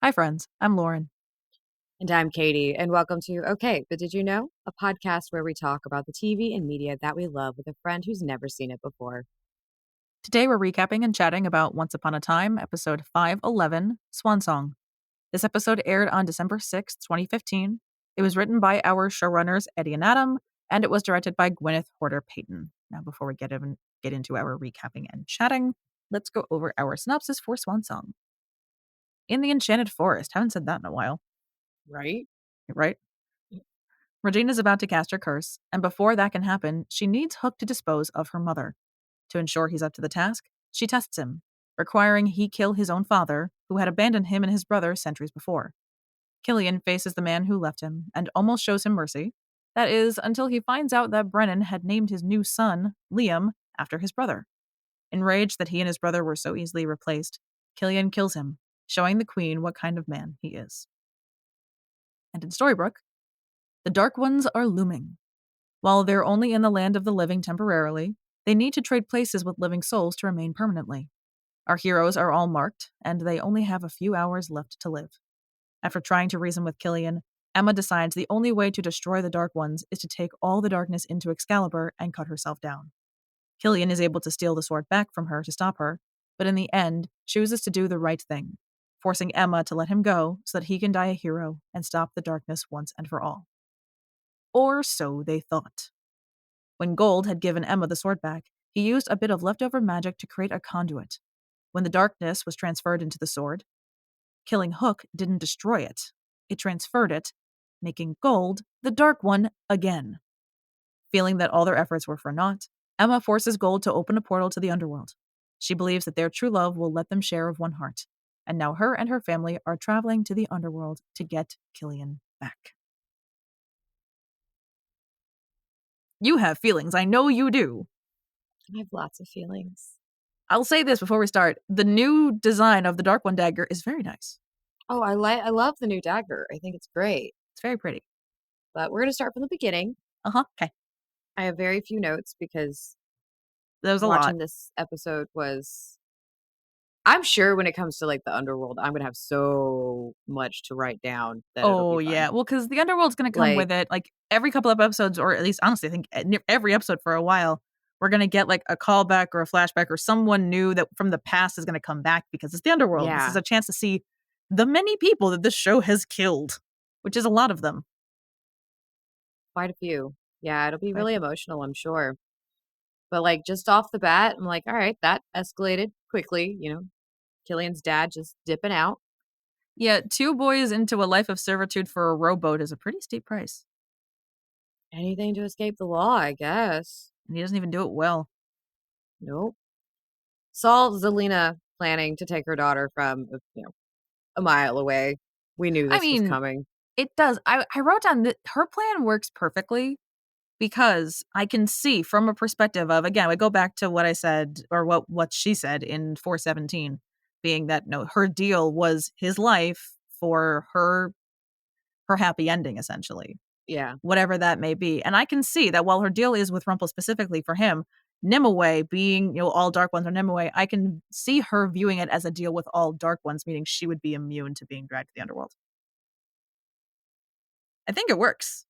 Hi, friends. I'm Lauren. And I'm Katie, and welcome to Okay, but Did You Know? A podcast where we talk about the TV and media that we love with a friend who's never seen it before. Today we're recapping and chatting about Once Upon a Time, episode 511, Swan Song. This episode aired on December 6th, 2015. It was written by our showrunners, Eddie and Adam, and it was directed by Gwyneth Horder-Payton. Now, before we get into our recapping and chatting, let's go over our synopsis for Swan Song. In the Enchanted Forest. Haven't said that in a while. Right? Right? Regina's about to cast her curse, and before that can happen, she needs Hook to dispose of her mother. To ensure he's up to the task, she tests him, requiring he kill his own father, who had abandoned him and his brother centuries before. Killian faces the man who left him and almost shows him mercy. That is, until he finds out that Brennan had named his new son, Liam, after his brother. Enraged that he and his brother were so easily replaced, Killian kills him, showing the queen what kind of man he is. And in Storybrooke, the Dark Ones are looming. While they're only in the land of the living temporarily, they need to trade places with living souls to remain permanently. Our heroes are all marked, and they only have a few hours left to live. After trying to reason with Killian, Emma decides the only way to destroy the Dark Ones is to take all the darkness into Excalibur and cut herself down. Killian is able to steal the sword back from her to stop her, but in the end, chooses to do the right thing, forcing Emma to let him go so that he can die a hero and stop the darkness once and for all. Or so they thought. When Gold had given Emma the sword back, he used a bit of leftover magic to create a conduit. When the darkness was transferred into the sword, killing Hook didn't destroy it. It transferred it, making Gold the Dark One again. Feeling that all their efforts were for naught, Emma forces Gold to open a portal to the underworld. She believes that their true love will let them share of one heart, and now her and her family are traveling to the underworld to get Killian back. You have feelings, I know you do. I have lots of feelings. I'll say this before we start. The new design of the Dark One dagger is very nice. Oh, I love the new dagger. I think it's great. It's very pretty. But we're going to start from the beginning. Okay. I have very few notes because There was a lot. watching this episode was... I'm sure when it comes to like the underworld, I'm going to have so much to write down that it'll be fun. Yeah. Well, because the underworld's going to come with it. Like every couple of episodes, or at least honestly, I think every episode for a while, we're going to get like a callback or a flashback or someone new that from the past is going to come back because it's the underworld. Yeah. This is a chance to see the many people that this show has killed, which is a lot of them. Quite a few. Yeah, it'll be really emotional, I'm sure. But like just off the bat, I'm like, all right, that escalated quickly. Killian's dad just dipping out. Yeah, 2 boys into a life of servitude for a rowboat is a pretty steep price. Anything to escape the law, I guess. And he doesn't even do it well. Nope. Saw Zelena planning to take her daughter from, a mile away. We knew this was coming. It does. I wrote down that her plan works perfectly because I can see from a perspective of, again, I go back to what I said or what she said in 417, being that no, her deal was his life for her happy ending, essentially. Yeah. Whatever that may be. And I can see that while her deal is with Rumple specifically for him, Nimue being, all Dark Ones are Nimue, I can see her viewing it as a deal with all Dark Ones, meaning she would be immune to being dragged to the underworld. I think it works.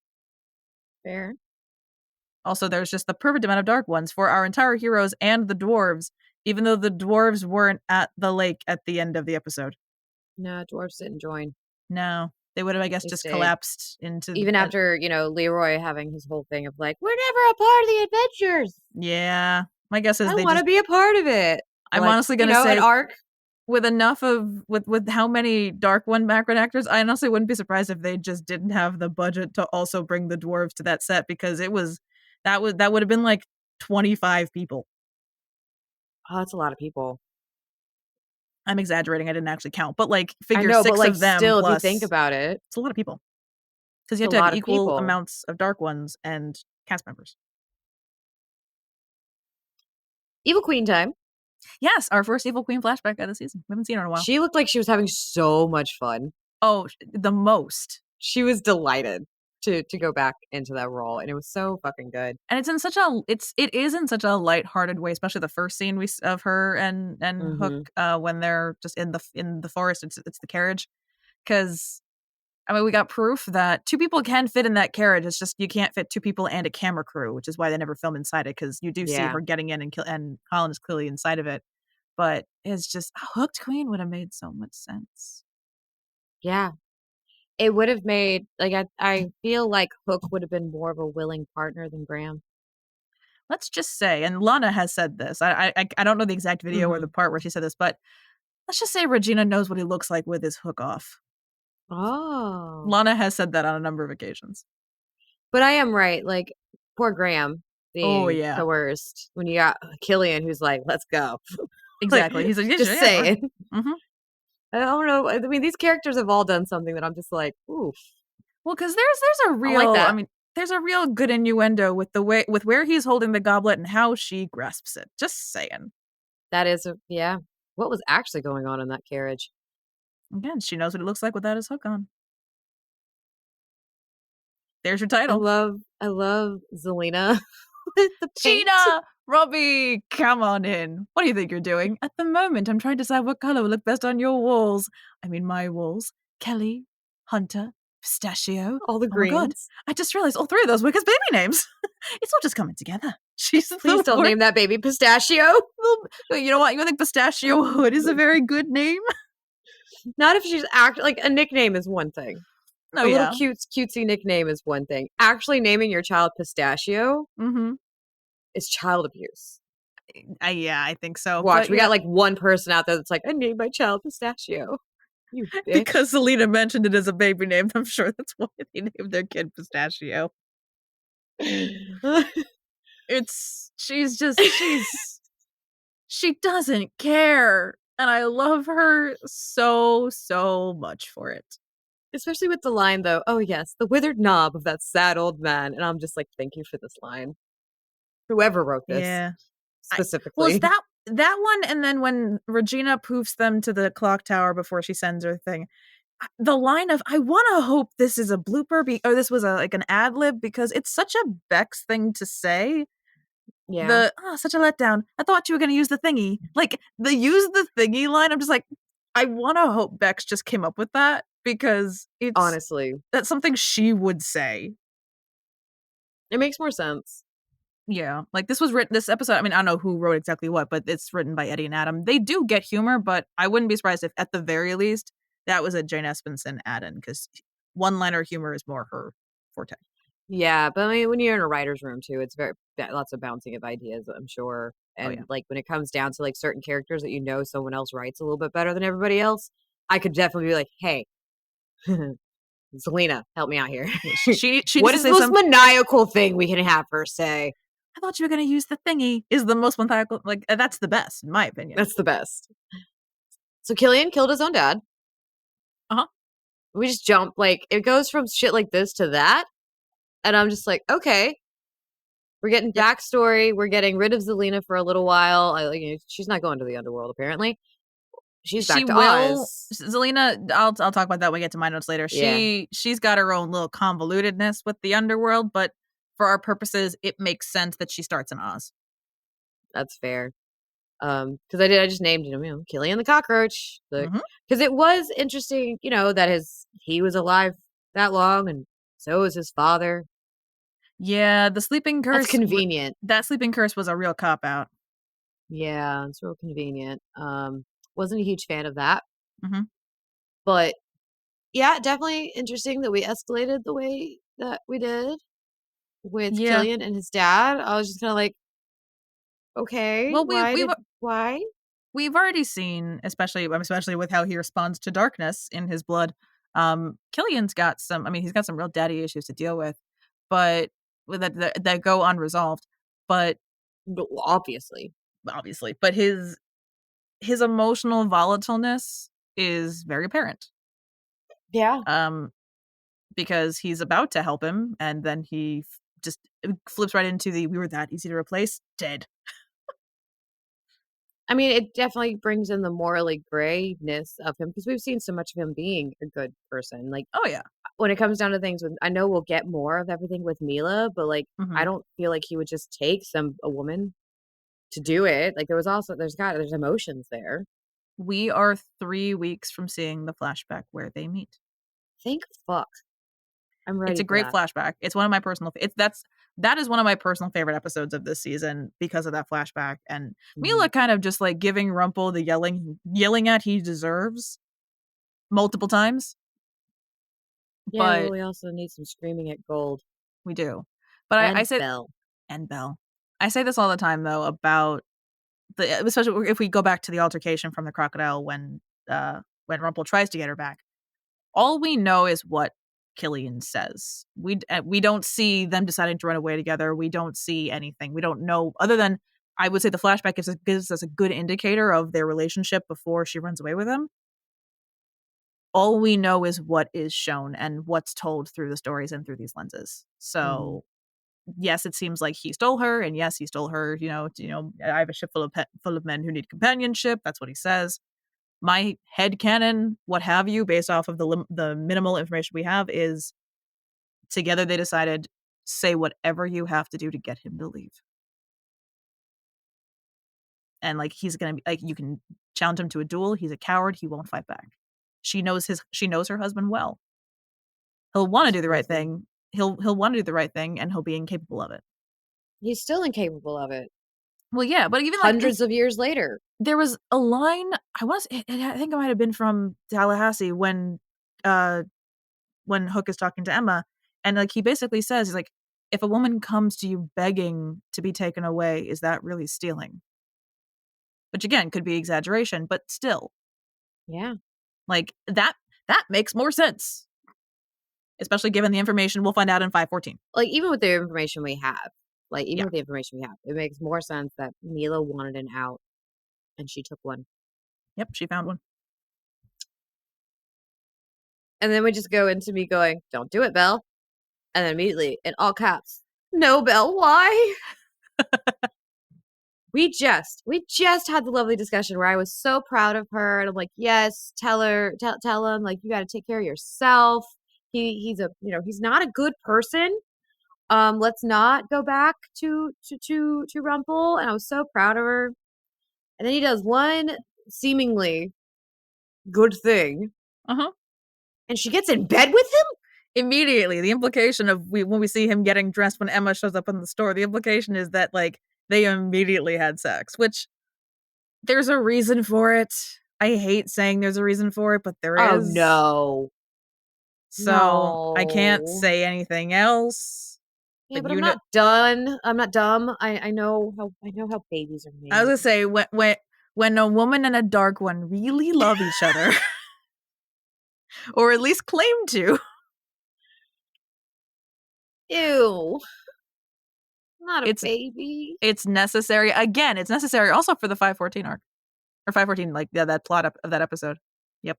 Fair. Also, there's just the perfect amount of Dark Ones for our entire heroes and the dwarves, even though the dwarves weren't at the lake at the end of the episode. No, dwarves didn't join. No. They would have, I guess, They just stayed. Collapsed into... Even after, Leroy having his whole thing of like, we're never a part of the adventures. Yeah. My guess is I want to be a part of it. I'm honestly going to say... an arc. With enough of with how many Dark One background actors, I honestly wouldn't be surprised if they just didn't have the budget to also bring the dwarves to that set, because that would have been like 25 people. Oh, that's a lot of people. I'm exaggerating. I didn't actually count, but like figure 6 of them. Still, plus, if you think about it, it's a lot of people because you have to have equal amounts of Dark Ones and cast members. Evil Queen time. Yes, our first Evil Queen flashback of the season. We haven't seen her in a while. She looked like she was having so much fun. Oh, the most. She was delighted to go back into that role, and it was so fucking good. And it's in such a it is in such a lighthearted way, especially the first scene of her and Hook when they're just in the forest. It's the carriage. Because, I mean, we got proof that two people can fit in that carriage. It's just you can't fit two people and a camera crew, which is why they never film inside it, because you do see Yeah. her getting in and Colin is clearly inside of it. But it's just, a hooked queen would have made so much sense. Yeah. It would have made, like, I feel like Hook would have been more of a willing partner than Graham. Let's just say, and Lana has said this. I don't know the exact video or the Hmm. part where she said this, but let's just say Regina knows what he looks like with his hook off. Oh. Lana has said that on a number of occasions. But I am right. Like, poor Graham Oh being yeah, coerced when you got Killian who's like, let's go. Like, exactly. He's like, yeah, sure, just yeah, sure. saying. Mm-hmm. I don't know. I mean, these characters have all done something that I'm just like, ooh, Well, because there's a I don't like real, I that. mean, there's a real good innuendo with the way with where he's holding the goblet and how she grasps it. Just saying. That is, yeah. What was actually going on in that carriage? Again, she knows what it looks like without his hook on. There's your title. I love Zelena with the paint. Gina! Robbie, come on in. What do you think you're doing? At the moment, I'm trying to decide what color will look best on your walls. I mean, my walls. Kelly, Hunter, Pistachio. All the Oh my god, greens. I just realized all three of those were his baby names. It's all just coming together. She's Please the don't worst. name that baby Pistachio. Well, you know what? You think Pistachio Hood is a very good name? Not if she's like a nickname is one thing. Oh, A little yeah. cutesy nickname is one thing. Actually naming your child Pistachio Mm-hmm. is child abuse. Yeah, I think so. Watch, But we yeah, got like one person out there that's like, I named my child Pistachio. You bitch. because Zelena mentioned it as a baby name, I'm sure that's why they named their kid Pistachio. She doesn't care. And I love her so, so much for it. Especially with the line though, oh yes, the withered knob of that sad old man. And I'm just like, thank you for this line. Whoever wrote this Yeah. Well, it's specifically. that one, and then when Regina poofs them to the clock tower before she sends her thing, the line of "I want to hope this is a blooper," or this was like an ad lib, because it's such a Bex thing to say. Yeah, Such a letdown. I thought you were going to use the thingy. Like the use the thingy line. I'm just like, I want to hope Bex just came up with that, because honestly, that's something she would say. it makes more sense. Yeah, like this was written. This episode, I mean, I don't know who wrote exactly what, but it's written by Eddie and Adam. They do get humor, but I wouldn't be surprised if, at the very least, that was a Jane Espenson add-in, because one-liner humor is more her forte. Yeah, but I mean, when you're in a writer's room too, it's very lots of bouncing of ideas, I'm sure. Oh yeah, And like when it comes down to like certain characters that you know someone else writes a little bit better than everybody else, I could definitely be like, hey, Zelena, help me out here. she needs What to is the say most something. maniacal thing we can have her say? I thought you were going to use the thingy. Is the most maniacal, like that's the best in my opinion. That's the best. So Killian killed his own dad. Uh-huh. We just jump like it goes from shit like this to that, and I'm just like, okay, we're getting Yep. backstory. We're getting rid of Zelena for a little while. She's not going to the underworld apparently. She's She back to will. Oz. Zelena, I'll talk about that when we get to my notes later. Yeah, She's got her own little convolutedness with the underworld, but for our purposes, it makes sense that she starts in Oz. that's fair. Because I just named him, Killian the cockroach. Mm-hmm. Because it was interesting, that he was alive that long, and so was his father. Yeah, the sleeping That's curse. convenient. That sleeping curse was a real cop out. Yeah, it's real convenient. Wasn't a huge fan of that, Mm-hmm. but yeah, definitely interesting that we escalated the way that we did with Yeah. Killian and his dad. I was just kind of like, okay, Well, why? we've already seen, especially with how he responds to darkness in his blood. Killian's got some. I mean, he's got some real daddy issues to deal with, but that go unresolved. But Obviously, obviously, but his emotional volatileness is very apparent. yeah. Because he's about to help him, and then he just flips right into the "we were that easy to replace" dead. I mean, it definitely brings in the morally grayness of him because we've seen so much of him being a good person. Like Oh yeah. when it comes down to things, I know we'll get more of everything with Mila, but like I Hmm. don't feel like he would just take a woman to do it. Like there's emotions there. We are 3 weeks from seeing the flashback where they meet. Thank fuck. I'm It's ready a for great that. flashback. It's one of my personal that is one of my personal favorite episodes of this season because of that flashback, and Mhm. Mila kind of just, like, giving Rumpel the yelling at he deserves multiple times, Yeah, well, but we also need some screaming at gold. we do. But I And say Belle. and Belle. I say this all the time, though, about especially if we go back to the altercation from the crocodile when Rumpel tries to get her back. All we know is what Killian says. We don't see them deciding to run away together. We don't see anything. We don't know other than I would say the flashback gives us a good indicator of their relationship before she runs away with him. All we know is what is shown and what's told through the stories and through these lenses. Mhm. So yes, it seems like he stole her, and yes, he stole her. I have a ship full of men who need companionship. That's what he says. My head canon, what have you, based off of the minimal information we have, is together they decided say whatever you have to do to get him to leave, and like he's gonna be like you can challenge him to a duel. He's a coward. He won't fight back. She knows her husband well. He'll want to It's do the right crazy. thing. He'll want to do the right thing, and he'll be incapable of it. He's still incapable of it. Well, yeah, but even like Hundreds of years later. there was a line I think it might have been from Tallahassee uh when Hook is talking to Emma, and like he basically says, he's like, if a woman comes to you begging to be taken away, is that really stealing? Which again could be exaggeration, but still, Yeah. like that makes more sense, especially given the information we'll find out in 514. Like, even with the information we have, Yeah, it makes more sense that Mila wanted an out and she took one. yep, she found one. And then we just go into me going, don't do it, Belle. And then immediately, in all caps, no, Belle, why? We just had the lovely discussion where I was so proud of her, and I'm like, yes, tell him, like, you got to take care of yourself. He's not a good person. Let's not go back to Rumple. And I was so proud of her. And then he does one seemingly good thing, Uh huh. and she gets in bed with him. Immediately, the implication of when we see him getting dressed when Emma shows up in the store, the implication is that like they immediately had sex, which there's a reason for it. I hate saying there's a reason for it, but there Oh is. no, So I can't no. say anything else. Yeah, But but I'm not done. I'm not dumb. I know how babies are I was made. gonna say when a woman and a dark one really love each other, or at least claim to, Ew, not a it's baby. it's necessary. Again, it's necessary also for the 514 arc or 514, like yeah, that plot of that episode. Yep.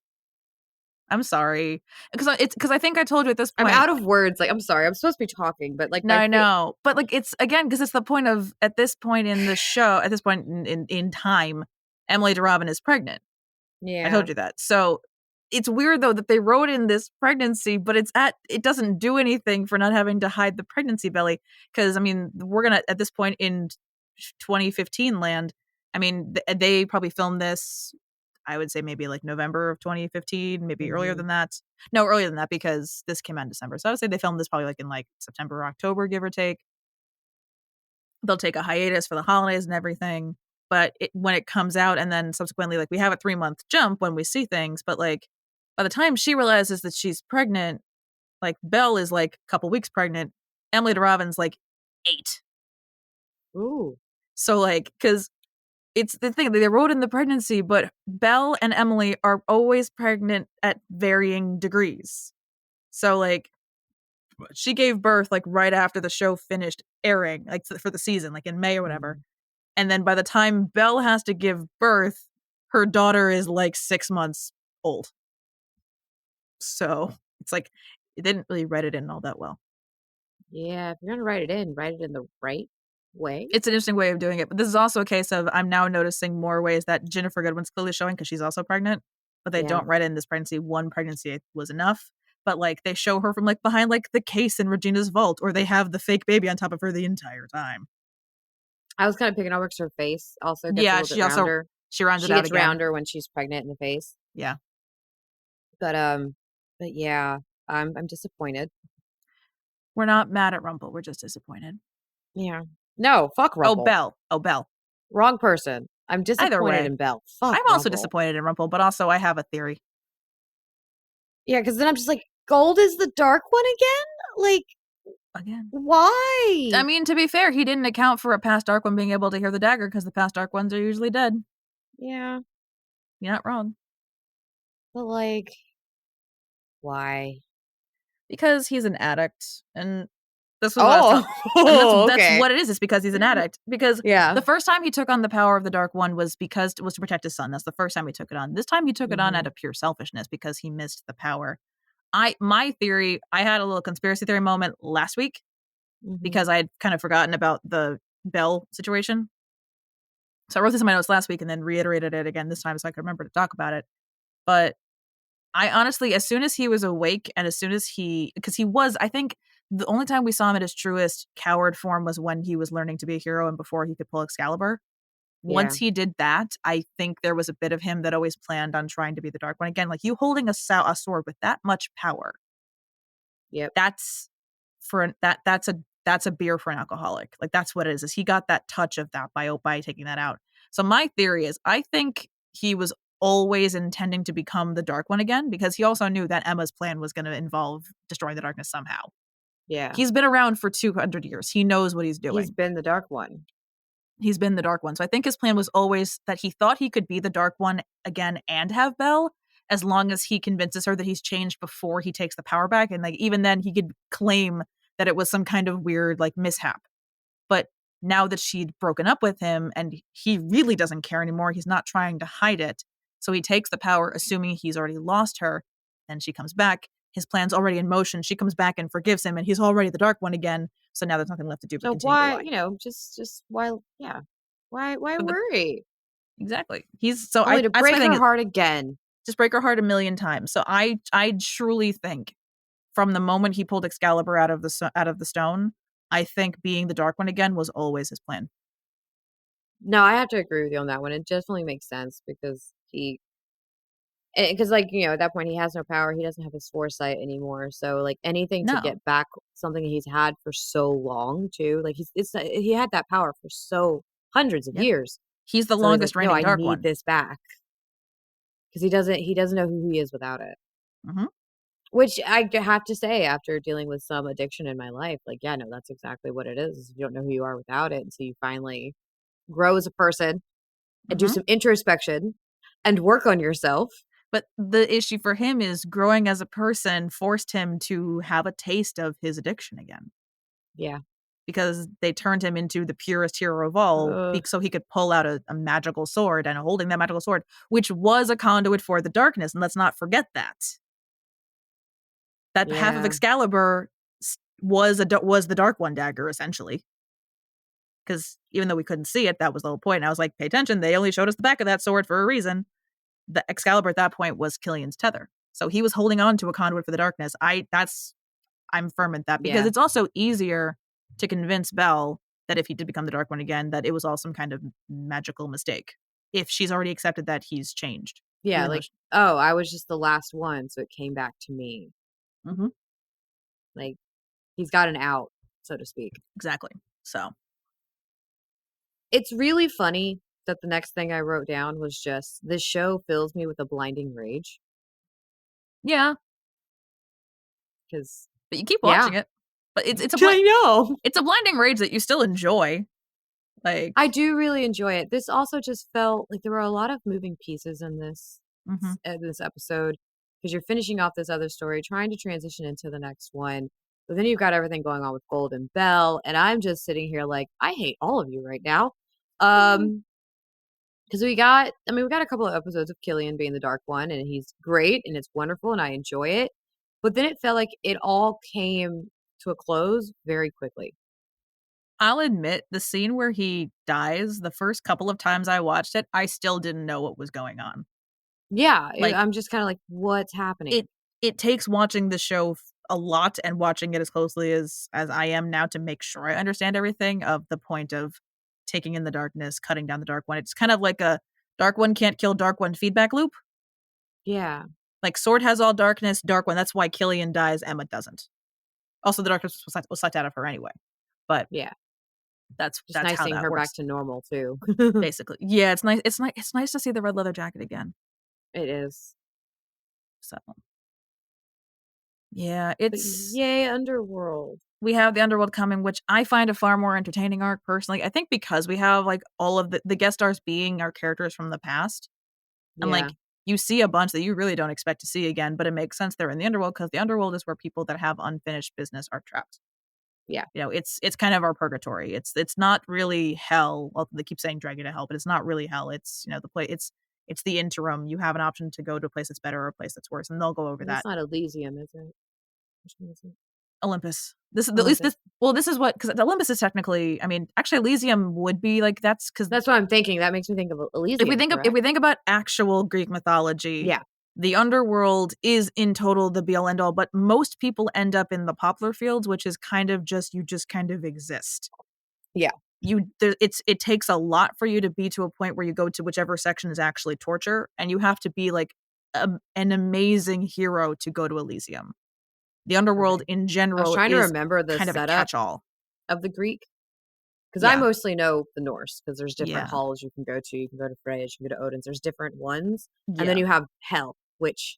I'm sorry because I think I told you at this I'm point. out of words. Like, I'm sorry. I'm supposed to be talking, but like No, my I face. know, but like it's again because it's the point of at this point in the show, at this point in time, Emily DeRobin is pregnant. I Yeah. told you that. So it's weird though that they wrote in this pregnancy, but it doesn't do anything for not having to hide the pregnancy belly. Because I mean, we're gonna at this point in 2015 land. I mean, they probably filmed this. I would say maybe like November of 2015, maybe earlier Hmm. than that. No, earlier than that because this came out in December. So I would say they filmed this probably like in like September, October, give or take. They'll take a hiatus for the holidays and everything. But when it comes out, and then subsequently, like we have a 3 month jump when we see things, but like by the time she realizes that she's pregnant, like Belle is like a couple weeks pregnant, Emily DeRobin's like 8. Ooh. So like, because it's the thing they wrote in the pregnancy, but Belle and Emily are always pregnant at varying degrees. So like she gave birth like right after the show finished airing, like for the season, like in May or whatever. Mm. And then by the time Belle has to give birth, her daughter is like 6 months old. So it's like it didn't really write it in all that well. Yeah. If you're gonna write it in the right way. It's an interesting way of doing it. But this is also a case of I'm now noticing more ways that Jennifer Goodwin's clearly showing because she's also pregnant, but they Yeah. don't write in this pregnancy. One pregnancy was enough. But like they show her from like behind like the case in Regina's vault, or they have the fake baby on top of her the entire time. I was kind of picking on her 'cause her face also gets a Yeah, little bit rounder. She rounds it She out gets again. rounder when she's pregnant in the face. Yeah. But um, but yeah, I'm disappointed. We're not mad at Rumple. We're just disappointed. Yeah. No, fuck Oh, Rumple. Belle. Oh, Belle. Wrong person. I'm Either disappointed way, in Belle. Fuck I'm also Rumple. disappointed in Rumple, but also I have a theory. Yeah, because then I'm just like, Gold is the dark one again? Like, Again. why? I mean, to be fair, he didn't account for a past Dark One being able to hear the dagger because the past Dark Ones are usually dead. Yeah, You're not wrong. but like, why? Because he's an addict, and this was what I was Oh, telling, and that's okay. what it is. It's because he's an addict. Because Yeah. the first time he took on the power of the Dark One was because it was to protect his son. That's the first time he took it on. This time he took it on Hmm. out of pure selfishness because he missed the power. My theory, I had a little conspiracy theory moment last week Hmm. because I had kind of forgotten about the Bell situation. So I wrote this in my notes last week and then reiterated it again this time so I could remember to talk about it. But I honestly, as soon as he was awake and as soon as because he was, I think the only time we saw him at his truest coward form was when he was learning to be a hero and before he could pull Excalibur. Yeah. Once he did that, I think there was a bit of him that always planned on trying to be the Dark One again. Like you holding a sword with that much power, Yep. that's that's a beer for an alcoholic. Like that's what it is he got that touch of that by taking that out. So my theory is I think he was always intending to become the Dark One again because he also knew that Emma's plan was going to involve destroying the darkness somehow. Yeah. He's been around for 200 years. He knows what he's He's doing. been the dark one. He's been the Dark One. So I think his plan was always that he thought he could be the Dark One again and have Belle as long as he convinces her that he's changed before he takes the power back. And like even then he could claim that it was some kind of weird like mishap. But now that she'd broken up with him and he really doesn't care anymore, he's not trying to hide it. So he takes the power, assuming he's already lost her. Then she comes back. His plan's already in motion. She comes back and forgives him, and he's already the Dark One again. So now there's nothing left to do but So continue to why, lie. just why, yeah. Why But worry? exactly. He's so Only to that's my break thing. her heart again. Just break her heart a million times. So I truly think from the moment he pulled Excalibur out of the stone, I think being the Dark One again was always his plan. No, I have to agree with you on that one. It definitely makes sense because like at that point he has no power. He doesn't have his foresight anymore. So like anything to No. get back something he's had for so long too. Like he had that power for so hundreds of Yep. years. He's the So he's like, longest no, reigning I Dark need One. this back because he doesn't know who he is without it. Mm-hmm. Which I have to say, after dealing with some addiction in my life, like, yeah, no, that's exactly what it is. You don't know who you are without it. And so you finally grow as a person and do Mm-hmm. some introspection and work on yourself. But the issue for him is growing as a person forced him to have a taste of his addiction again. Yeah. Because they turned him into the purest hero of all so he could pull out a magical sword and holding that magical sword, which was a conduit for the darkness. And let's not forget that. That half of Yeah. Excalibur was the Dark One dagger, essentially. Because even though we couldn't see it, that was the whole point. And I was like, pay attention. They only showed us the back of that sword for a reason. The Excalibur at that point was Killian's tether. So he was holding on to a conduit for the darkness. I'm firm in that because Yeah. it's also easier to convince Belle that if he did become the Dark One again, that it was all some kind of magical mistake. If she's already accepted that he's changed. Yeah. Even though Like, oh, I was just the last one. So it came back to me. Mhm, Like, he's got an out, so to speak. exactly. So It's really funny that the next thing I wrote down was just this show fills me with a blinding rage. yeah, Because, but you keep yeah, watching it. But I know. it's a blinding rage that you still enjoy. Like, I do really enjoy it. This also just felt like there were a lot of moving pieces in mhm. this episode because you're finishing off this other story, trying to transition into the next one. But then you've got everything going on with Gold and Bell, and I'm just sitting here like, I hate all of you right now. Because we got a couple of episodes of Killian being the Dark One, and he's great and it's wonderful and I enjoy it. But then it felt like it all came to a close very quickly. I'll admit the scene where he dies, the first couple of times I watched it, I still didn't know what was going on. Yeah, Like I'm just kind of like, what's happening? it takes watching the show a lot and watching it as closely as I am now to make sure I understand everything of the point of taking in the darkness, cutting down the Dark One. It's kind of like Dark One can't kill Dark One feedback loop. Yeah. Like, Sword has all darkness, Dark One, that's why Killian dies, Emma doesn't. Also, the darkness was sucked out of her anyway. But Yeah. that's Just nice how seeing that her back works. to normal too. Basically. Yeah, it's nice. It's nice to see the red leather jacket again. It is. So yeah, But it's yay, Underworld. we have the Underworld coming, which I find a far more entertaining arc personally. I think because we have like all of the guest stars being our characters from the past. And Yeah. like you see a bunch that you really don't expect to see again, but it makes sense they're in the Underworld because the Underworld is where people that have unfinished business are trapped. Yeah. You know, it's kind of our purgatory. It's not really hell. Well, they keep saying drag you to hell, but it's not really hell. It's, you know, the place. It's the interim. You have an option to go to a place that's better or a place that's worse, and they'll go over That's that. not Elysium, is it? Which one is it? Olympus. This is at least Olympus. this. Well, this is what because Olympus is technically. I mean, actually, Elysium would be like that's because That's what I'm thinking. That makes me think of Elysium, if correct? we think about actual Greek mythology, Yeah. the underworld is in total the be all end all. But most people end up in the poplar fields, which is kind of just you just kind of exist. Yeah. It takes a lot for you to be to a point where you go to whichever section is actually torture, and you have to be like an amazing hero to go to Elysium. The underworld Okay. in I was general trying to is remember the kind of a setup catch-all. of the Greek because I Yeah, mostly know the Norse because there's different yeah, halls you can go to. You can go to Freyja, you can go to Odin's. There's different ones. And then yeah, you have Hell, which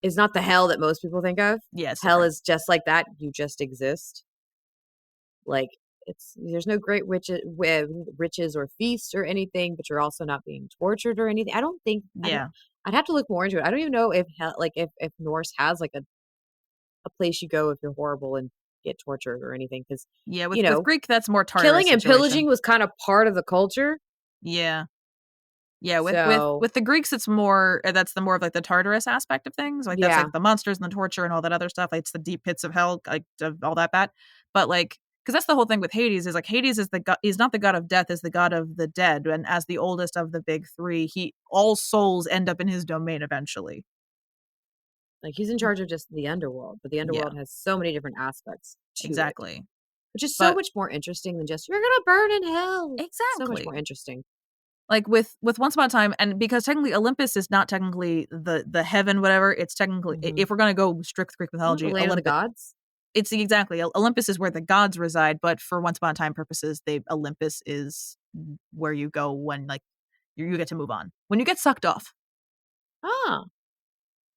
is not the hell that most people think of. yeah. It's Hell different. is just like that. You just exist. Like there's no great riches or feasts or anything, but you're also not being tortured or anything. Yeah, I'd have to look more into it. I don't even know if hell, like if Norse has like a place you go if you're horrible and get tortured or anything because yeah. you With know Greek, that's more Tartarus killing and situation. pillaging was kind of part of the culture. Yeah, yeah. So With the Greeks, it's more that's the more of like the Tartarus aspect of things. Like that's yeah, like the monsters and the torture and all that other stuff. Like it's the deep pits of hell, like of all that bad. But like because that's the whole thing with Hades is like Hades is the god. He's not the god of death, is the god of the dead. And as the oldest of the big three, he all souls end up in his domain eventually. like he's in charge of just the underworld, but the Yeah, underworld has so many different aspects to it, exactly. which is so But much more interesting than just you're gonna burn in hell. So much more exactly. interesting. Like with Once Upon a Time, and because technically Olympus is not technically the heaven, whatever. It's technically Hmm. if we're gonna go strict Greek Not the mythology, land of the Olympus. gods. It's exactly Olympus is where the gods reside, but for Once Upon a Time purposes, they Olympus is where you go when like you get to move on when you get sucked off. Ah,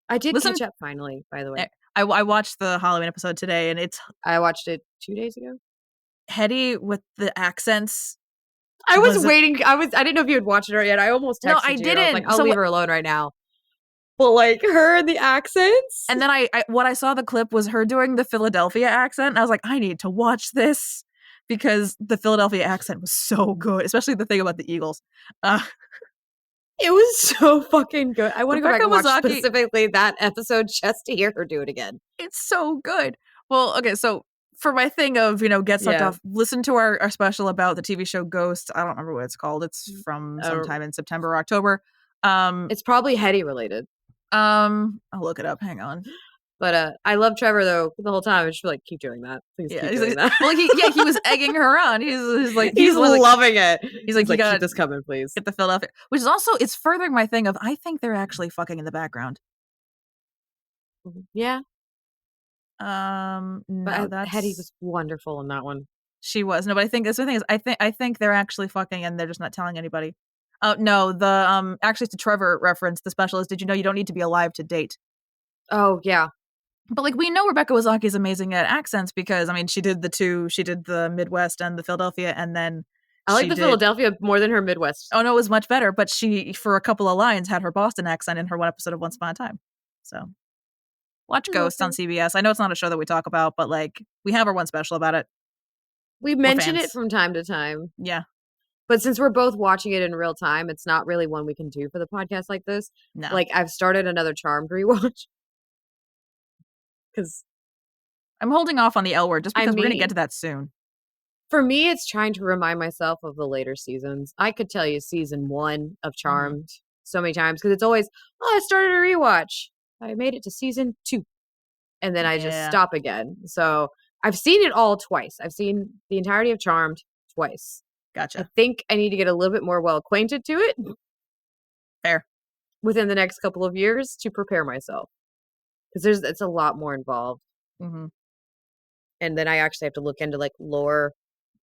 I did Listen, catch up finally. By the way, I watched the Halloween episode today, and it's I watched it 2 days ago. Hetty with the accents I was was waiting. I didn't know if you had watched it yet. I almost no, I texted you, and I was like, didn't. I'll So leave her alone right now. But like her and the accents. and then what I saw the clip was her doing the Philadelphia accent, and I was like, I need to watch this because the Philadelphia accent was so good, especially the thing about the Eagles. Uh, It was so fucking good. I want to go back Rebecca and watch Wazaki, specifically that episode just to hear her do it again. it's so good. Well, okay, so for my thing of get sucked Yeah. off, listen to our special about the TV show Ghost. I don't remember what it's called. It's from Uh, sometime in September or October. it's probably Hetty related. I'll look it up. Hang on. But I love Trevor though the whole time. I just feel like keep doing that. Please Yeah, keep doing that. well, he was egging her on. He's like He's the one like loving it. he's like you Keep got this coming, please. get the Philadelphia, which is also it's furthering my thing of I think they're actually fucking in the background. Yeah, but No, Hetty that's was wonderful in that one. she was no, but I think that's the thing is I think they're actually fucking and they're just not telling anybody. Oh no, the actually to Trevor reference the special is did you know you don't need to be alive to date? Oh yeah, But like we know Rebecca Wazaki is amazing at accents because I mean she did the Midwest and the Philadelphia and then I like she the did Philadelphia more than her Midwest. oh no it was much better but she for a couple of lines had her Boston accent in her one episode of Once Upon a Time. So watch I love Ghosts on her. CBS. I know it's not a show that we talk about, but like we have our one special about it. We We're mention it fans. from time to time. Yeah. But since we're both watching it in real time, it's not really one we can do for the podcast like this. No. Like I've started another Charmed rewatch because I'm holding off on the L word just I because we're gonna get mean, to that soon. for me, it's trying to remind myself of the later seasons. I could tell you season 1 of Hmm. Charmed so many times because it's always, oh, I started a rewatch. I made it to season 2, and then I just Yeah. stop again. So I've seen it all twice. I've seen the entirety of Charmed twice. I Gotcha. think I need to get a little bit more well acquainted to it. Fair. within the next couple of years to prepare myself. Because it's a lot more involved. Mm-hmm. And then I actually have to look into like lore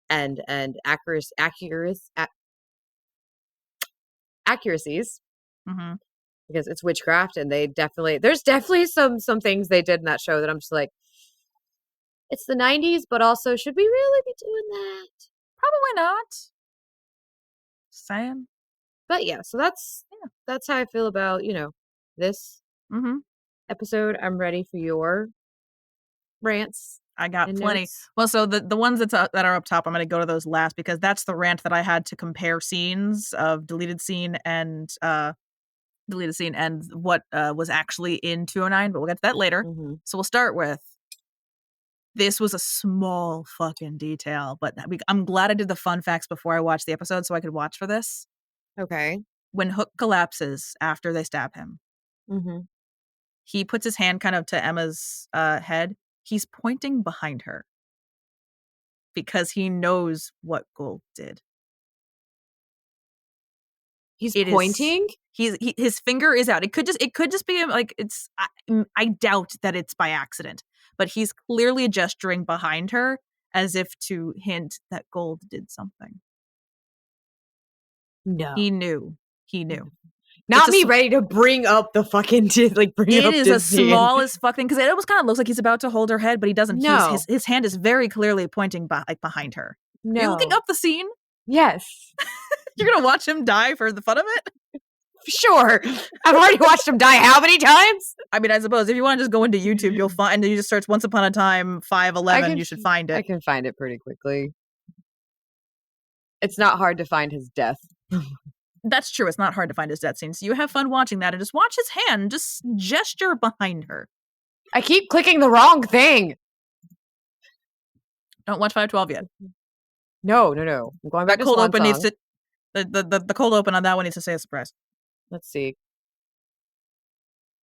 and accuracies Mm-hmm. because it's witchcraft, and there's definitely some things they did in that show that I'm just like, it's the 90s, but also should we really be doing that? Probably not. Saying. But yeah, so that's how I feel about, this Mm-hmm. episode. I'm ready for your rants I got and plenty. notes. Well, so the ones that are up top, I'm going to go to those last because that's the rant that I had to compare scenes of deleted scene and what was actually in 209, but we'll get to that later. Mm-hmm. So we'll start with, this was a small fucking detail, but I'm glad I did the fun facts before I watched the episode so I could watch for this. Okay. When Hook collapses after they stab him, Mm-hmm. he puts his hand kind of to Emma's head. He's pointing behind her because he knows what Gold did. He's It pointing? His finger is out. It could just be like I doubt that it's by accident, but he's clearly gesturing behind her as if to hint that Gold did something. No. He knew. Not me ready to bring up the fucking bring It up is this a scene. small as fuck thing because it almost kind of looks like he's about to hold her head, but he doesn't. No. His hand is very clearly pointing behind her. No. Are you looking up the scene? Yes. You're gonna watch him die for the fun of it? Sure. I've already watched him die how many times? I mean, I suppose if you want to just go into YouTube, you'll find, and you just search Once Upon a Time 511, you should find it. I can find it pretty quickly. It's not hard to find his death. That's true. It's not hard to find his death scene. So you have fun watching that and just watch his hand, just gesture behind her. I keep clicking the wrong thing. Don't watch 512 yet. No. I'm going back to Swan Song. Needs to the cold open on that one needs to say a surprise. Let's see.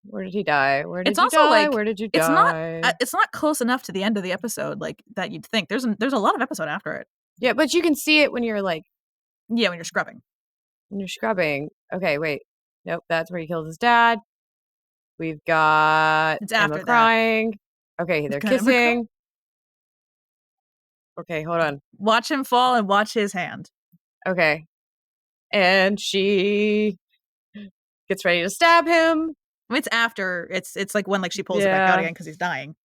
Where did he die? Where did It's you also die? like Where did you die? it's not close enough to the end of the episode like that you'd think. There's a lot of episode after it. Yeah, but you can see it when you're like, yeah, when you're scrubbing. When you're scrubbing. Okay, wait. Nope, that's where he kills his dad. We've got Emma crying. Okay, they're kissing. Okay, hold on. Watch him fall and watch his hand. Okay. And she gets ready to stab him. It's after. It's like when she pulls it back out again because he's dying.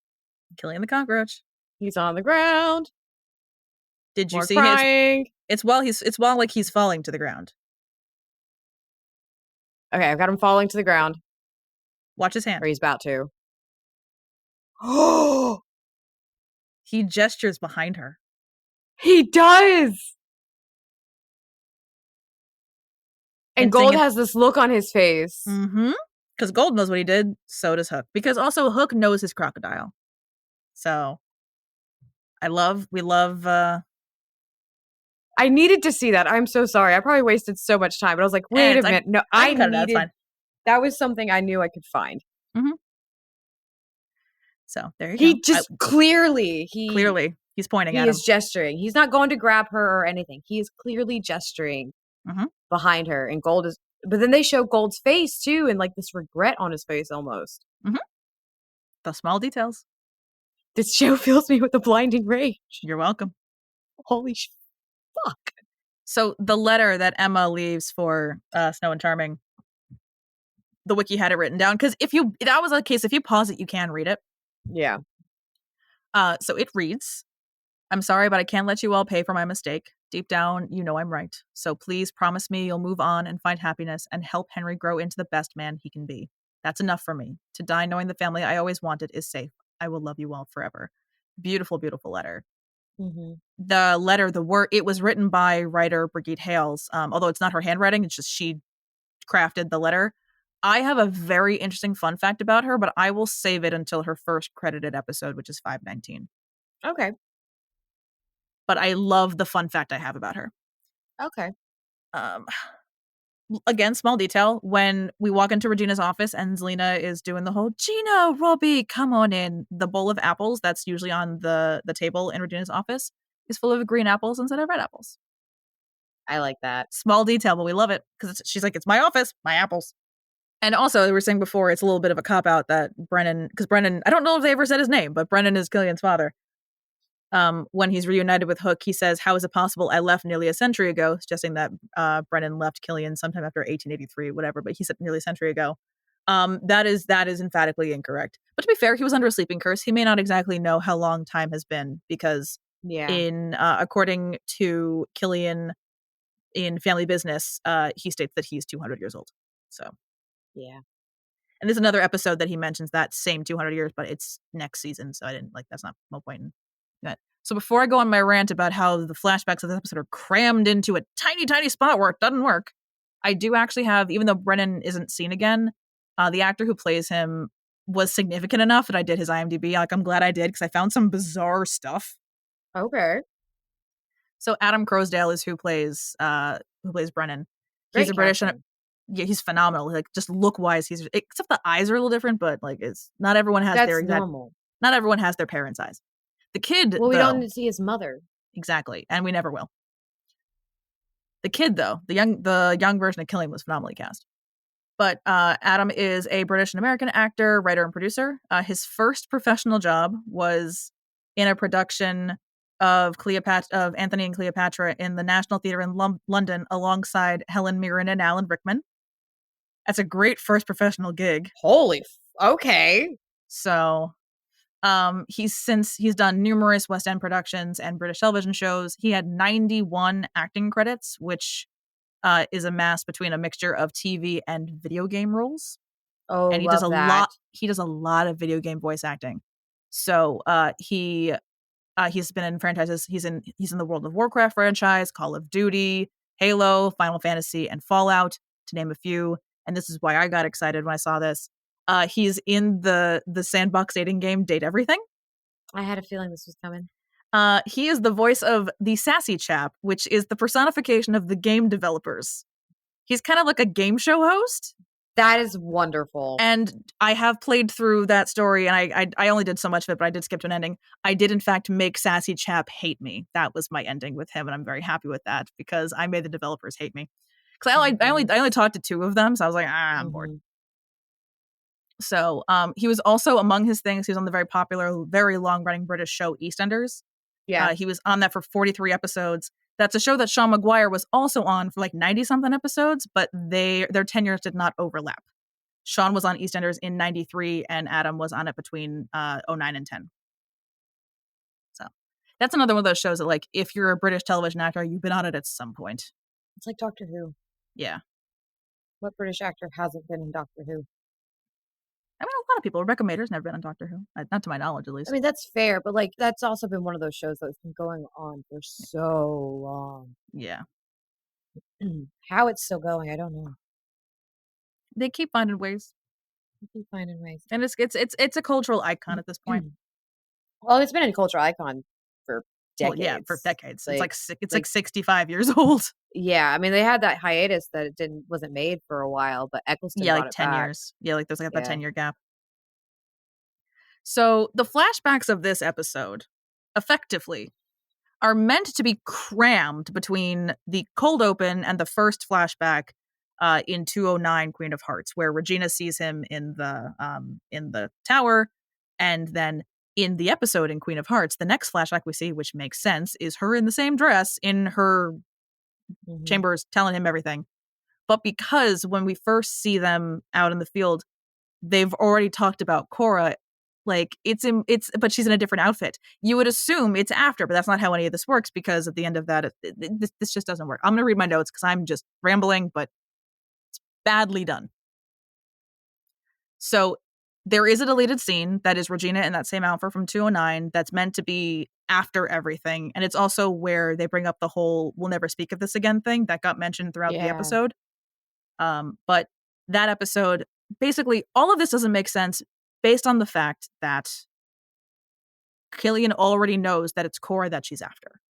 Killing the cockroach. He's on the ground. Did you see crying. It's while he's falling to the ground. Okay, I've got him falling to the ground. Watch his hand. Or he's about to. Oh! He gestures behind her. He does! And Gold has this look on his face. Mm-hmm. Because Gold knows what he did, so does Hook. Because also Hook knows his crocodile. So, we love... I needed to see that. I'm so sorry. I probably wasted so much time. But I was like, wait a minute. No, I needed... That was something I knew I could find. Mm-hmm. So, there you go. He just clearly, he's pointing at him. He is gesturing. He's not going to grab her or anything. He is clearly gesturing behind her. And Gold is... But then they show Gold's face, too, and this regret on his face almost. Mm-hmm. The small details. This show fills me with a blinding rage. You're welcome. Holy fuck. So the letter that Emma leaves for Snow and Charming, the wiki had it written down. Because that was a case, if you pause it, you can read it. Yeah. So it reads, I'm sorry, but I can't let you all pay for my mistake. Deep down, you know I'm right. So please promise me you'll move on and find happiness and help Henry grow into the best man he can be. That's enough for me. To die knowing the family I always wanted is safe. I will love you all forever. Beautiful, beautiful letter. Mm-hmm. The letter, it was written by writer Brigitte Hales. Although it's not her handwriting, it's just she crafted the letter. I have a very interesting fun fact about her, but I will save it until her first credited episode, which is 519. Okay. But I love the fun fact I have about her. Okay. Again, small detail. When we walk into Regina's office and Zelena is doing the whole, Gina, Robbie, come on in. The bowl of apples that's usually on the table in Regina's office is full of green apples instead of red apples. I like that. Small detail, but we love it because she's like, it's my office, my apples. And also, we were saying before, it's a little bit of a cop out that Brennan, because Brennan, I don't know if they ever said his name, but Brennan is Killian's father. When he's reunited with Hook, he says, "How is it possible I left nearly a century ago?" Suggesting that Brennan left Killian sometime after 1883, whatever. But he said nearly a century ago. That is emphatically incorrect. But to be fair, he was under a sleeping curse. He may not exactly know how long time has been because, Yeah. in according to Killian in Family Business, he states that he's 200 years old. So Yeah. and there's another episode that he mentions that same 200 years, but it's next season, so I didn't like. That's not no point in that. So before I go on my rant about how the flashbacks of this episode are crammed into a tiny, tiny spot where it doesn't work, I do actually have, even though Brennan isn't seen again, the actor who plays him was significant enough that I did his IMDb. Like, I'm glad I did because I found some bizarre stuff. Okay. So Adam Crosdale is who plays Brennan. He's Great a British. casting. Yeah, he's phenomenal. Like, just look wise, he's except the eyes are a little different, but like it's not everyone has their That's exact. normal. Not everyone has their parents' eyes. The kid, Well, we don't though, need to see his mother. exactly, and we never will. The kid, though, the young version of Killian was phenomenally cast. But Adam is a British and American actor, writer, and producer. His first professional job was in a production of Anthony and Cleopatra in the National Theatre in London alongside Helen Mirren and Alan Rickman. That's a great first professional gig. Okay. So he's done numerous West End productions and British television shows. He had 91 acting credits, which is a mass between a mixture of TV and video game roles. Oh, And he love does a that. lot. He does a lot of video game voice acting. So he's been in franchises. He's in the World of Warcraft franchise, Call of Duty, Halo, Final Fantasy, and Fallout, to name a few. And this is why I got excited when I saw this. He's in the sandbox dating game Date Everything. I had a feeling this was coming. He is the voice of the Sassy Chap, which is the personification of the game developers. He's kind of like a game show host. That is wonderful. And I have played through that story, and I only did so much of it, but I did skip to an ending. I did, in fact, make Sassy Chap hate me. That was my ending with him, and I'm very happy with that because I made the developers hate me. Because I only talked to two of them, so I was like, I'm bored. So he was also, among his things, he was on the very popular, very long-running British show EastEnders. Yeah. He was on that for 43 episodes. That's a show that Sean Maguire was also on for like 90-something episodes, but their tenures did not overlap. Sean was on EastEnders in 93, and Adam was on it between 09 and 10. So that's another one of those shows that, like, if you're a British television actor, you've been on it at some point. It's like Doctor Who. Yeah. What British actor hasn't been in Doctor Who? I mean, a lot of people. Rebecca Mader's never been on Doctor Who. Not to my knowledge, at least. I mean, that's fair, but like that's also been one of those shows that's been going on for so long. Yeah. How it's still going, I don't know. They keep finding ways. They keep finding ways. And it's a cultural icon at this point. Well, it's been a cultural icon for decades. Well, yeah, for decades. Like, it's like 65 years old. Yeah, I mean, they had that hiatus that it wasn't made for a while, but Eccleston Yeah, brought like it 10 back. years. Yeah, like there's like that 10-year gap. So the flashbacks of this episode, effectively, are meant to be crammed between the cold open and the first flashback in 209 Queen of Hearts, where Regina sees him in the tower, and then in the episode in Queen of Hearts, the next flashback we see, which makes sense, is her in the same dress in her chambers telling him everything. But because when we first see them out in the field, they've already talked about Cora, like but she's in a different outfit. You would assume it's after, but that's not how any of this works, because at the end of that, this just doesn't work. I'm going to read my notes because I'm just rambling, but it's badly done. So there is a deleted scene that is Regina in that same outfit from 209 that's meant to be after everything. And it's also where they bring up the whole "we'll never speak of this again" thing that got mentioned throughout the episode. But that episode, basically, all of this doesn't make sense based on the fact that Killian already knows that it's Cora that she's after.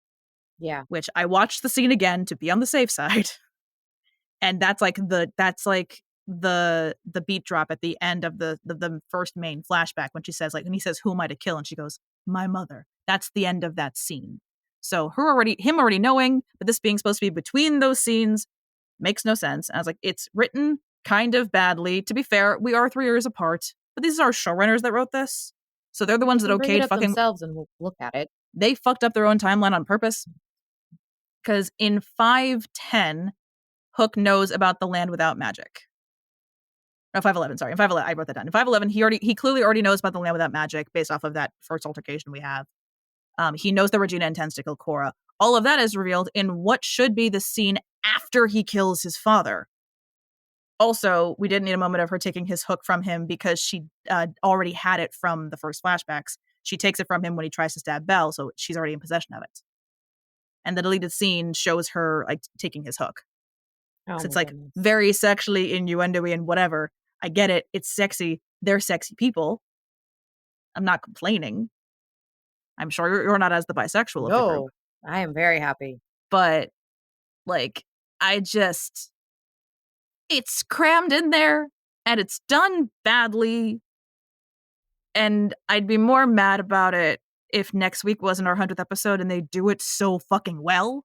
Yeah. Which I watched the scene again to be on the safe side. And that's like the beat drop at the end of the first main flashback when she says, like, when he says, "Who am I to kill?" And she goes, "My mother." That's the end of that scene. So him already knowing, but this being supposed to be between those scenes makes no sense. And I was like, it's written kind of badly. To be fair, we are 3 years apart, but these are showrunners that wrote this. So they're the They ones that can bring it okayed up fucking. themselves and we'll look at it. They fucked up their own timeline on purpose. Because in 510, Hook knows about the land without magic. No, 511, sorry. In 511, I wrote that down. In 511, he clearly already knows about the land without magic based off of that first altercation we have. He knows that Regina intends to kill Cora. All of that is revealed in what should be the scene after he kills his father. Also, we didn't need a moment of her taking his hook from him because she already had it from the first flashbacks. She takes it from him when he tries to stab Belle, so she's already in possession of it. And the deleted scene shows her like taking his hook. Oh, It's my like goodness. very sexually innuendo-y and whatever. I get it. It's sexy. They're sexy people. I'm not complaining. I'm sure you're not as the bisexual of the group. No, I am very happy. But like, it's crammed in there and it's done badly. And I'd be more mad about it if next week wasn't our 100th episode and they do it so fucking well.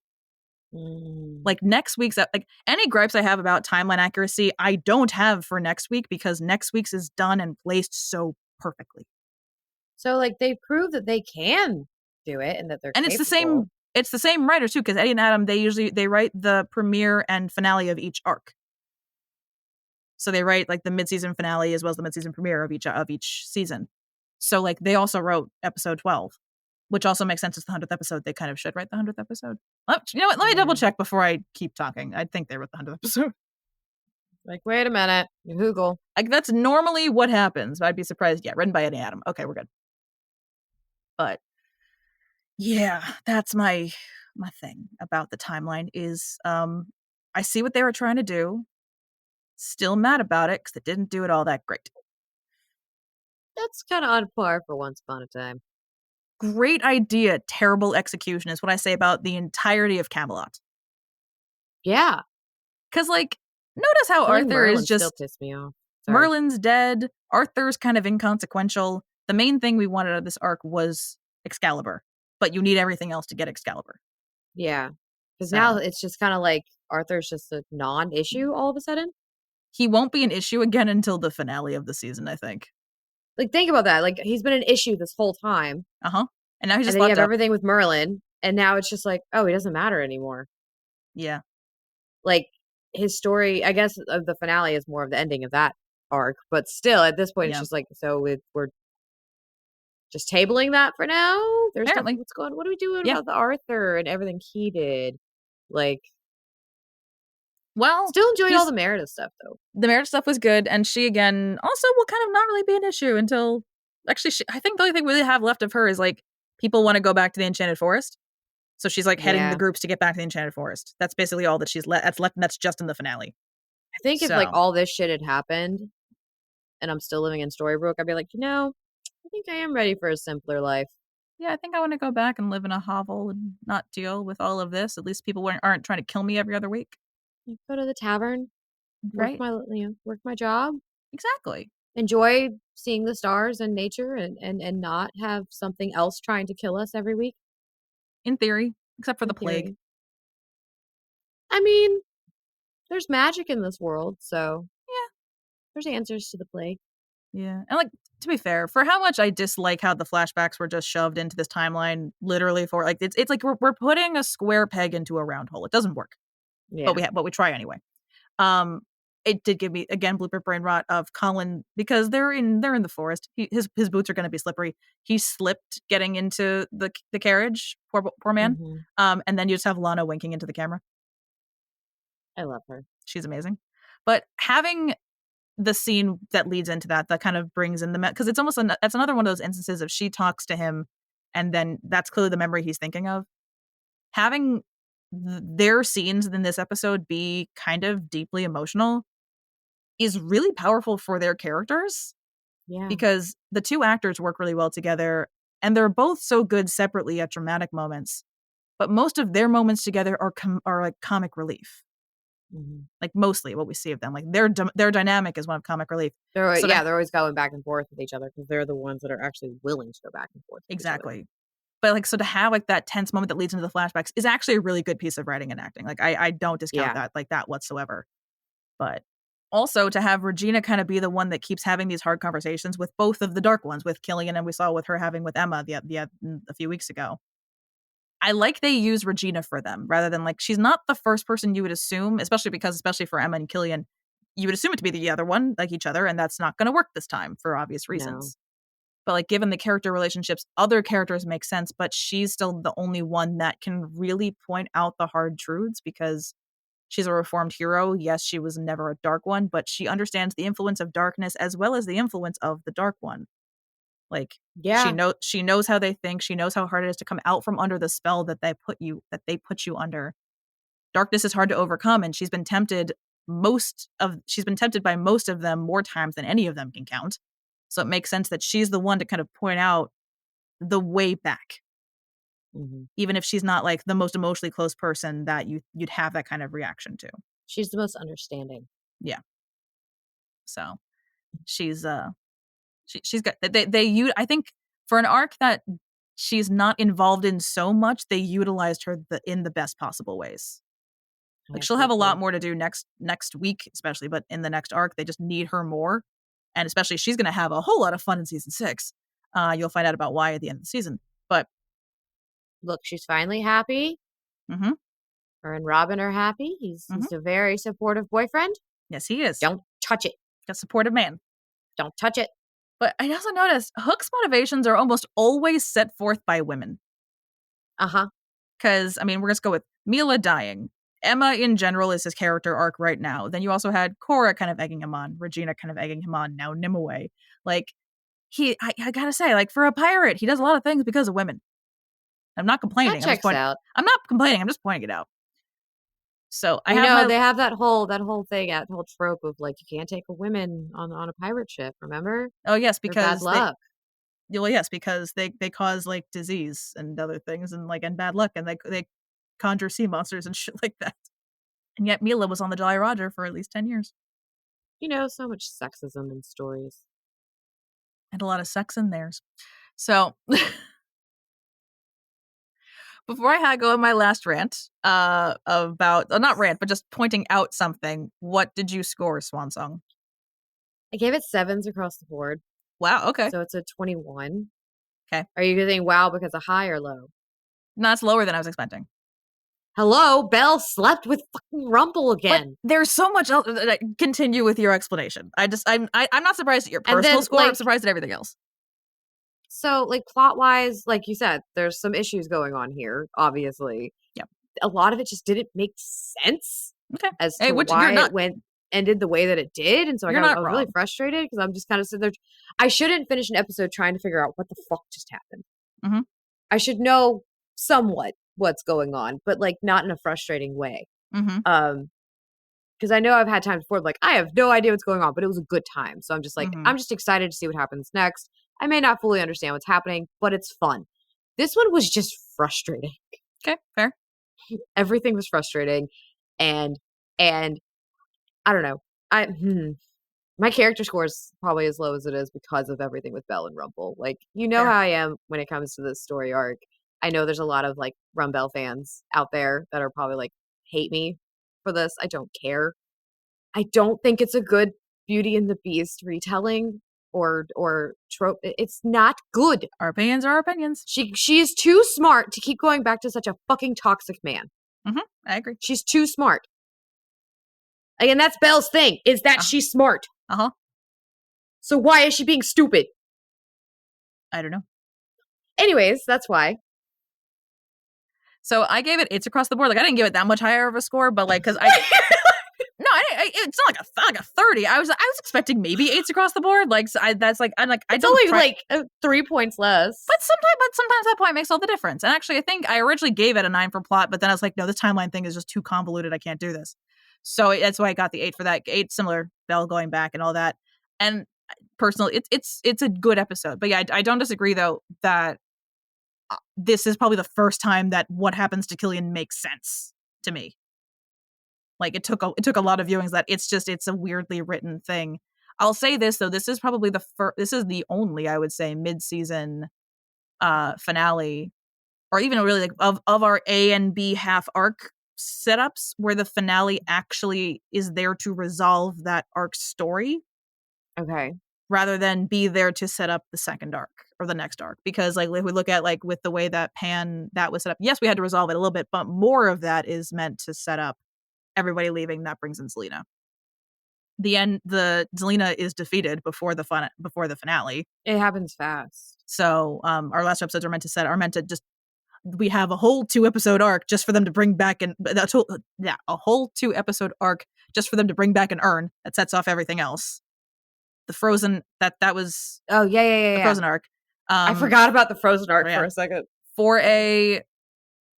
Like next week's, like any gripes I have about timeline accuracy, I don't have for next week because next week's is done and placed so perfectly. So like they prove that they can do it and that they're And capable. it's the same writers too, because Eddie and Adam, they write the premiere and finale of each arc. So they write like the mid-season finale as well as the mid-season premiere of each season. So like they also wrote episode 12, which also makes sense. It's the 100th episode. They kind of should write the 100th episode. You know what? Let me double check before I keep talking. I think they wrote the 100th episode. Like, wait a minute. Google. Like that's normally what happens. But I'd be surprised. Yeah, written by Eddie and Adam. Okay, we're good. But yeah, that's my thing about the timeline is I see what they were trying to do. Still mad about it because they didn't do it all that great. That's kind of on par for Once Upon a Time. Great idea, terrible execution is what I say about the entirety of Camelot. Yeah. Because, like, notice how Killing Arthur Merlin is just. still pissed me off. Sorry. Merlin's dead. Arthur's kind of inconsequential. The main thing we wanted out of this arc was Excalibur. But you need everything else to get Excalibur. Yeah. Because now it's just kind of like Arthur's just a non-issue all of a sudden. He won't be an issue again until the finale of the season, I think. Like, think about that. Like, he's been an issue this whole time. Uh-huh. And now he's just and then you have up. everything with Merlin. And now it's just like, oh, he doesn't matter anymore. Yeah. Like, his story, I guess, of the finale is more of the ending of that arc. But still, at this point, it's just like, so we're just tabling that for now. There's Apparently. what are we doing about the Arthur and everything he did? Like, well, still enjoyed all the Meredith stuff though. The Meredith stuff was good, and she again also will kind of not really be an issue until actually. I think the only thing we really have left of her is like people want to go back to the Enchanted Forest, so she's like heading the groups to get back to the Enchanted Forest. That's basically all that she's that's left. And that's just in the finale. I think if like all this shit had happened, and I'm still living in Storybrooke, I'd be like, I think I am ready for a simpler life. Yeah, I think I want to go back and live in a hovel and not deal with all of this. At least people aren't trying to kill me every other week. Go to the tavern, right? Work my job. Exactly. Enjoy seeing the stars and nature, and not have something else trying to kill us every week. In theory, except for the plague. I mean, there's magic in this world, so yeah, there's answers to the plague. Yeah, and like to be fair, for how much I dislike how the flashbacks were just shoved into this timeline, literally for like it's like we're putting a square peg into a round hole. It doesn't work. Yeah. But we try anyway. It did give me again blooper brain rot of Colin because they're in the forest. His boots are going to be slippery. He slipped getting into the carriage. Poor man. Mm-hmm. And then you just have Lana winking into the camera. I love her. She's amazing. But having the scene that leads into that kind of brings in the because it's almost that's another one of those instances of she talks to him and then that's clearly the memory he's thinking of. Having their scenes in this episode be kind of deeply emotional is really powerful for their characters. Yeah. Because the two actors work really well together and they're both so good separately at dramatic moments. But most of their moments together are like comic relief. Mm-hmm. Like mostly what we see of them. Like their dynamic is one of comic relief. They're always going back and forth with each other because they're the ones that are actually willing to go back and forth. Exactly. But like, so to have like that tense moment that leads into the flashbacks is actually a really good piece of writing and acting. Like I don't discount Yeah. that like that whatsoever. But also to have Regina kind of be the one that keeps having these hard conversations with both of the dark ones, with Killian and we saw with her having with Emma a few weeks ago. I like they use Regina for them rather than like she's not the first person you would assume, especially for Emma and Killian, you would assume it to be the other one, like each other, and that's not going to work this time for obvious No. reasons. But like given the character relationships, other characters make sense, but she's still the only one that can really point out the hard truths because she's a reformed hero. Yes, she was never a dark one, but she understands the influence of darkness as well as the influence of the dark one. Like Yeah. she knows how they think. She knows how hard it is to come out from under the spell that they put you under. Darkness is hard to overcome, and she's been tempted by most of them more times than any of them can count. So it makes sense that she's the one to kind of point out the way back. Mm-hmm. Even if she's not like the most emotionally close person that you'd have that kind of reaction to. She's the most understanding. Yeah. So she's she's got they I think for an arc that she's not involved in so much, they utilized her in the best possible ways. I Like she'll have a absolutely lot agree. more to do next week, especially, but in the next arc, they just need her more. And especially she's gonna have a whole lot of fun in season 6. You'll find out about why at the end of the season. But Look, she's finally happy. mm-hmm, Her and Robin are happy. mm-hmm. He's a very supportive boyfriend. Yes, he is. Don't touch it. A supportive man. Don't touch it. But I also noticed Hook's motivations are almost always set forth by women. Uh-huh. Because, I mean, we're going to go with Mila dying. Emma, in general, is his character arc right now. Then you also had Cora kind of egging him on, Regina kind of egging him on, now Nimue. Like, I gotta say, like, for a pirate, he does a lot of things because of women. I'm not That complaining. checks out. I'm not complaining. I'm just pointing it out. So I You have know, my they have that whole thing, that whole trope of like you can't take a woman on a pirate ship, remember? oh yes, They're bad because luck. they cause like disease and other things and bad luck and they conjure sea monsters and shit like that. And yet Mila was on the Jolly Roger for at least 10 years. You know, so much sexism in stories. And a lot of sex in theirs. So before I go on my last rant about not rant, but just pointing out something, what did you score, Swan Song? I gave it 7s across the board. Wow, okay. So it's a 21. Okay. Are you going to think wow because of high or low? No, it's lower than I was expecting. Hello, Belle slept with fucking Rumple again. But there's so much else. Continue with your explanation. I'm not surprised at your personal score. I'm surprised at everything else. So, like, plot-wise, like you said, there's some issues going on here, obviously. Yep. A lot of it just didn't make sense. Okay. As to why it ended the way that it did. And so I was really frustrated because I'm just kind of sitting there. I shouldn't finish an episode trying to figure out what the fuck just happened. Mm-hmm. I should know somewhat what's going on, but like not in a frustrating way. Mm-hmm. Because I know I've had times before, like, I have no idea what's going on, but it was a good time. So I'm just like, mm-hmm. I'm just excited to see what happens next. I may not fully understand what's happening, but it's fun. This one was just frustrating. Okay, fair. Everything was frustrating. And I don't know. My character score is probably as low as it is because of everything with Belle and Rumple. Like, you know fair. how I am when it comes to this story arc. I know there's a lot of like Rumbelle fans out there that are probably like hate me for this. I don't care. I don't think it's a good Beauty and the Beast retelling or trope. It's not good. Our opinions are our opinions. She is too smart to keep going back to such a fucking toxic man. Mm-hmm. I agree. She's too smart. Again, that's Belle's thing, is that she's smart. Uh-huh. So why is she being stupid? I don't know. Anyways, that's why. So I gave it 8s across the board. Like I didn't give it that much higher of a score, but like because I no, it's not like a 30. I was expecting maybe 8s across the board. Like so it's only 3 points less. But sometimes that point makes all the difference. And actually, I think I originally gave it a 9 for plot, but then I was like, no, this timeline thing is just too convoluted. I can't do this. So that's why I got the 8 for that. 8 similar, Belle going back and all that. And personally, it's a good episode. But yeah, I don't disagree though that this is probably the first time that what happens to Killian makes sense to me. Like it took a lot of viewings that it's a weirdly written thing. I'll say this though, this is probably this is the only, I would say, mid-season finale or even really like of our A and B half arc setups, where the finale actually is there to resolve that arc story Okay. rather than be there to set up the second arc or the next arc. Because like if we look at like with the way that Pan that was set up, yes, we had to resolve it a little bit, but more of that is meant to set up everybody leaving. That brings in Zelena. The Zelena is defeated before the finale. It happens fast. So our last episodes are meant to just we have a whole 2-episode arc just for them to bring back a whole 2-episode arc just for them to bring back an urn that sets off everything else. The Frozen that was Oh, yeah. the Frozen arc. I forgot about the Frozen arc yeah. for a second. 4A,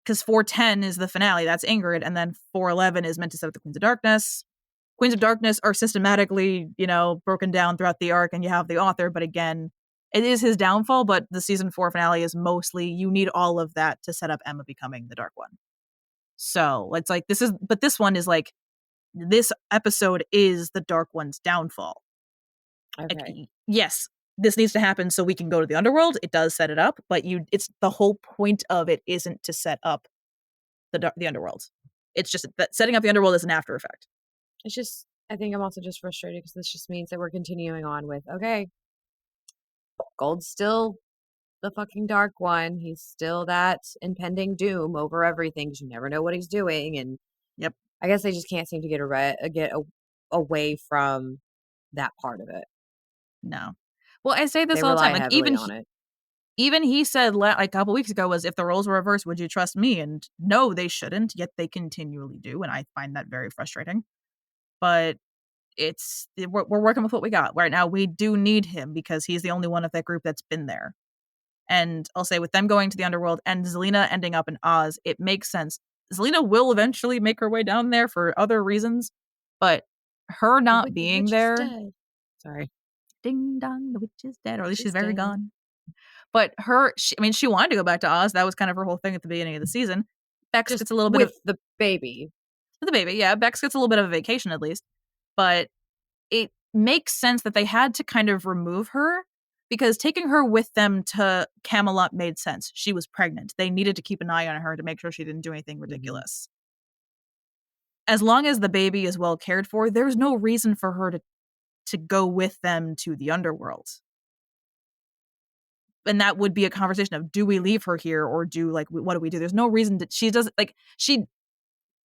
because 410 is the finale. That's Ingrid, and then 411 is meant to set up the Queens of Darkness. Queens of Darkness are systematically, broken down throughout the arc, and you have the author. But again, it is his downfall. But the season 4 finale is mostly you need all of that to set up Emma becoming the Dark One. So it's like this one is like this episode is the Dark One's downfall. Okay. Like, yes, this needs to happen so we can go to the underworld. It does set it up, but it's the whole point of it isn't to set up the underworld. It's just that setting up the underworld is an after effect. It's just, I think I'm also just frustrated because this just means that we're continuing on with, okay, Gold's still the fucking Dark One. He's still that impending doom over everything because you never know what he's doing. And yep, I guess they just can't seem to get away from that part of it. No. Well, I say this they all the time. Rely Like heavily on it. Even he said like a couple weeks ago was if the roles were reversed, would you trust me? And no, they shouldn't. Yet they continually do, and I find that very frustrating. But we're working with what we got right now. We do need him because he's the only one of that group that's been there. And I'll say with them going to the underworld and Zelena ending up in Oz, it makes sense. Zelena will eventually make her way down there for other reasons, but her not being there. Dead. Sorry. Ding dong, the witch is dead, or at least she's very dead. gone. But she wanted to go back to Oz. That was kind of her whole thing at the beginning of the season. Bex gets a little bit with the baby. The baby, yeah. Bex gets a little bit of a vacation at least. But it makes sense that they had to kind of remove her because taking her with them to Camelot made sense. She was pregnant. They needed to keep an eye on her to make sure she didn't do anything ridiculous. Mm-hmm. As long as the baby is well cared for, there's no reason for her to go with them to the underworld. And that would be a conversation of, do we leave her here or what do we do? There's no reason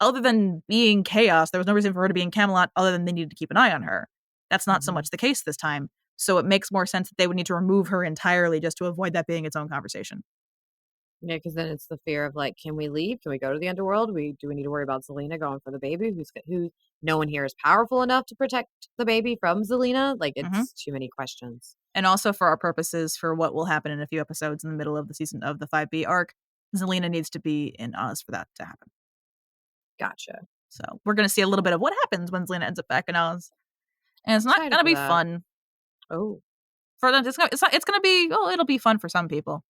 other than being chaos, there was no reason for her to be in Camelot other than they needed to keep an eye on her. That's not so much the case this time. So it makes more sense that they would need to remove her entirely just to avoid that being its own conversation. Yeah, because then it's the fear of can we leave? Can we go to the underworld? Do we need to worry about Zelena going for the baby? Who no one here is powerful enough to protect the baby from Zelena? It's too many questions. And also for our purposes, for what will happen in a few episodes in the middle of the season of the 5B arc, Zelena needs to be in Oz for that to happen. Gotcha. So we're going to see a little bit of what happens when Zelena ends up back in Oz. And it's not going to be fun. Oh. For them, it's going to be, it'll be fun for some people.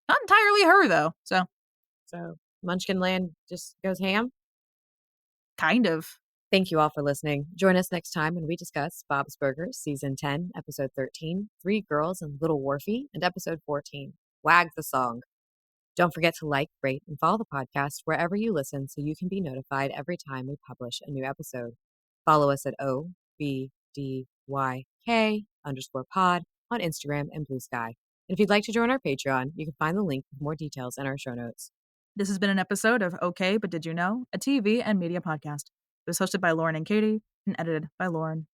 Not entirely her, though. So Munchkin Land just goes ham? Kind of. Thank you all for listening. Join us next time when we discuss Bob's Burgers, Season 10, Episode 13, 3 Girls and Little Wharfie, and Episode 14, Wag the Song. Don't forget to like, rate, and follow the podcast wherever you listen so you can be notified every time we publish a new episode. Follow us at OBDYK_pod on Instagram and Blue Sky. And if you'd like to join our Patreon, you can find the link with more details in our show notes. This has been an episode of Okay, But Did You Know? A TV and media podcast. It was hosted by Lauren and Katie and edited by Lauren.